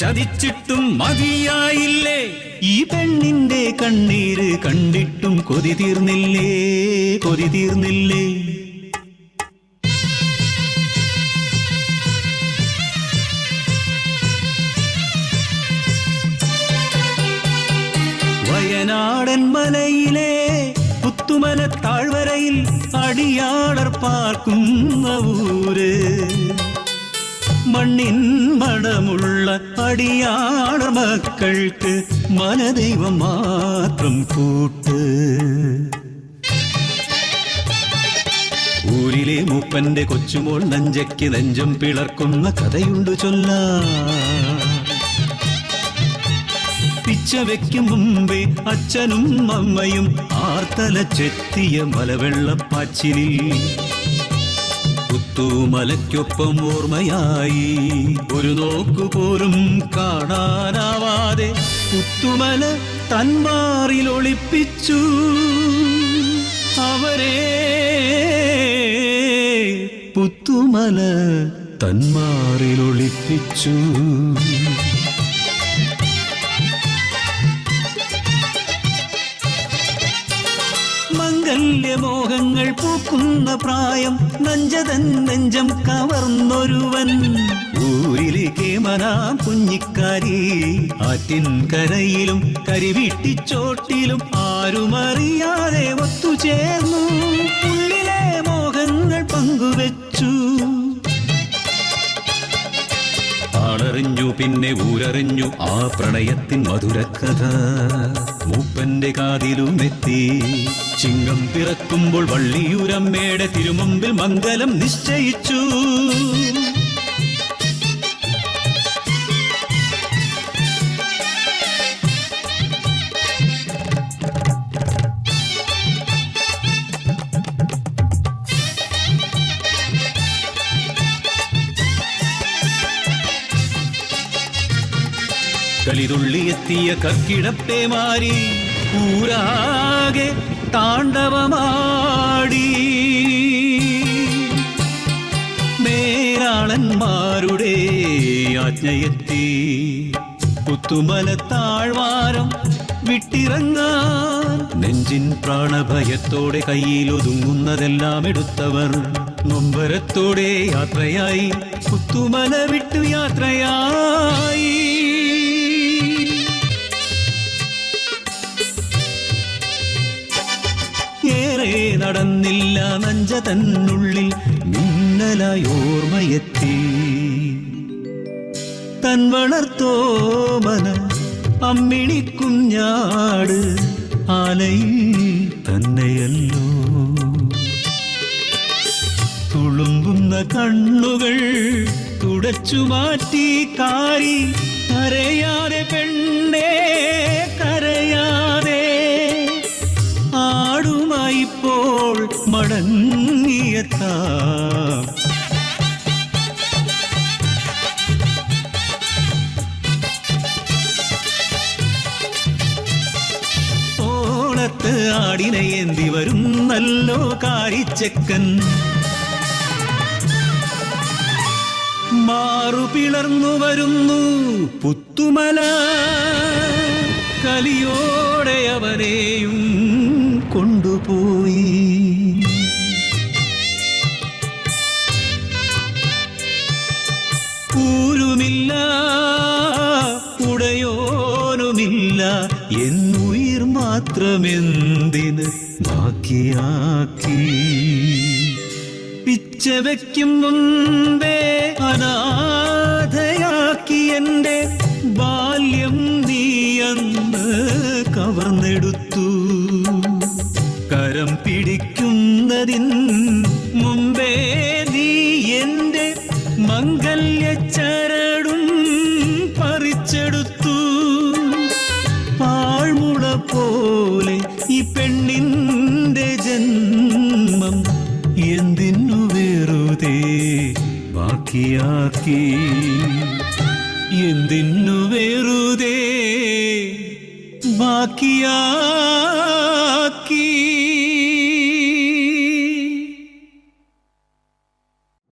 ചതിച്ചിട്ടും മതിയായില്ലേ? ഈ പെണ്ണിന്റെ കണ്ണീര് കണ്ടിട്ടും കൊതി തീർന്നില്ലേ, കൊതി തീർന്നില്ലേ? വയനാടൻ മലയിലെ പുത്തുമല താഴ്വരയിൽ അടിയാളർ പാർക്കുന്ന ഊര്, മണ്ണിൻ മണമുള്ള അടിയാളർ മക്കൾക്ക് മനദൈവം മാത്രം കൂട്ട്. ഊരിലെ മൂപ്പന്റെ കൊച്ചുമോൾ നഞ്ചയ്ക്ക് നെഞ്ചം പിളർക്കുന്ന കഥയുണ്ട് ചൊല്ലാൻ. പിച്ച വെക്കും മുമ്പേ അച്ഛനും അമ്മയും ആർത്തലച്ചെത്തിയ മലവെള്ളപ്പാച്ചിലിൽ പുത്തുമലയ്ക്കൊപ്പം ഓർമ്മയായി ഒരു നോക്കുപോലും കാണാനാവാതെ പുത്തുമല തന്മാറിൽ ഒളിപ്പിച്ചു അവരെ, പുത്തുമല തന്മാറിൽ ഒളിപ്പിച്ചു. മംഗല്യമോഹങ്ങൾ പൂക്കുന്ന പ്രായം നഞ്ചതൻ നെഞ്ചം കവർന്നൊരുവൻ, ഊരിലേക്ക് മനാം കുഞ്ഞിക്കാരി ആറ്റിൻ കരയിലും കരിവീട്ടിച്ചോട്ടിലും ആരുമറിയാതെ ഒത്തുചേർന്നു ഉള്ളിലെ മോഹങ്ങൾ പങ്കുവെച്ചു. ആളറിഞ്ഞു പിന്നെ ഊരറിഞ്ഞു ആ പ്രണയത്തിൻ മധുരക്കഥ മൂപ്പന്റെ കാതിലും എത്തി. ചിങ്ങം പിറക്കുമ്പോൾ വള്ളിയൂരമ്മയുടെ തിരുമുമ്പിൽ മംഗലം നിശ്ചയിച്ചു. കലിതുള്ളിയെത്തിയ കർക്കിടപ്പേമാരി ഊരാകെ താണ്ഡവമാടി. മേലാളന്മാരുടെ ആജ്ഞയെത്തി പുത്തുമല താഴ്വാരം വിട്ടിറങ്ങാൻ. നെഞ്ചിൻ പ്രാണഭയത്തോടെ കയ്യിലൊതുങ്ങുന്നതെല്ലാം എടുത്തവർ നൊമ്പരത്തോടെ യാത്രയായി, പുത്തുമല വിട്ടു യാത്രയായി. ഏറെ നടന്നില്ല നഞ്ച തന്നുള്ളിൽ മിന്നലായി ഓർമ്മയെത്തി. തൻ വളർത്തോമന അമ്മിണിക്കുഞ്ഞാട് ആലയിൽ തന്നെയല്ലോ. തുളുമ്പുന്ന കണ്ണുകൾ തുടച്ചു മാറ്റി കാരി കരയാതെ പെണ്ണേ കരയാതെ, ആടുമായിപ്പോൾ മടങ്ങിയെത്താം. ഓണത്ത് ആടിനെ ഏന്തി വരും നല്ലോ കാരിച്ചക്കൻ, മാറുപിളർന്നു വരുന്നു പുത്തുമല. കലിയോടെ അവനെയും കൊണ്ടുപോയി. ൂരുമില്ല ഉടയോനുമില്ല എന്നുയിർ മാത്രമെന്തിന് ബാക്കിയാക്കി. പിച്ച വയ്ക്കും മുമ്പേ അനാഥയാക്കി എന്റെ ബാല്യം നീയന്ന് കവർന്നെടുത്തു. കരം പിടിക്കുന്നതിൻ മുമ്പേ നീ എന്റെ മംഗല്യച്ചരടും പറിച്ചെടുത്തു. പാഴ്മുള പോലെ ഈ പെണ്ണിന്റെ ജന്മം എന്തിനു വെറുതെ ബാക്കിയാക്കി, എന്തിനു വെറുതെ ബാക്കിയാക്കി.